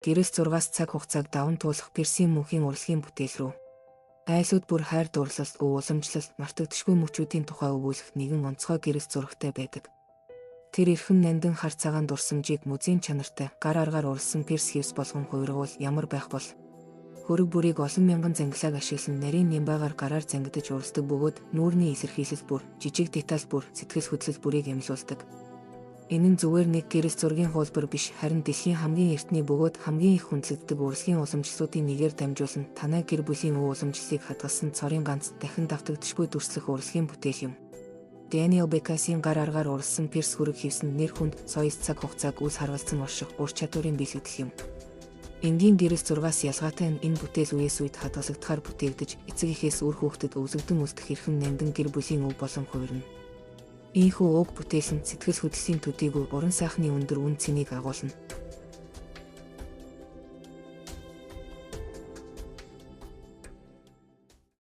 Гэрээс 6-аас цаг хугацааг даван туулах Пирсийн мөнхийн урлагийн бүтээл рүү. Айлууд бүр хайр дурлал, уламжлал, мартагдашгүй мөчүүдийн тухай өгүүлэх нэгэн онцгой гэрээс зурагтай байдаг. Тэр эрхэм нандин хар цагаан дурсамжийг музейн чанартай гар аргаар уралсан Пирс хэвс болгон хувиргуул ямар байх бол хөрөг бүрийг олон мянган зангилааг ашиглан нарийн нямбаагаар гараар зангидаж уралдаг бөгөөд нүүрний илэрхийлэл бүр, жижиг деталь бүр, сэтгэл хөдлөл бүрийг эмлүүлдэг. Энэ нь зүгээр нэг гэрээс зургийн хуулбар биш, харин дэлхийн хамгийн эртний бөгөөд хамгийн их хүндлэгддэг урлагийн уламжлалуудын нэгээр дамжуулан танай гэр бүлийн уламжлалыг хадгалсан цорын ганц дахин давтагдшгүй дүрслэх урлагийн бүтээл юм. Дэниел Бекасийн гар аргаар уралсан Пирс хөрөг хийсэн нэр хүнд соёс цаг хугацааг үс харгалзан орших ур чадварын бэлтгэл юм. Энгийн гэрээс 6-аас ялгаатай нь энэ бүтээл үеэс үед хадгалагдахаар бүтээгдэж, эцэг эхээс үр хүүхдэд өвлөгдөн үлдэх эрхэм нандин гэр бүлийн өв болон хувирна. Ийхүү уг бүтээл нь сэтгэл хөдлөлийн төдийгүй уран сайхны өндөр үн цэнийг агуулна.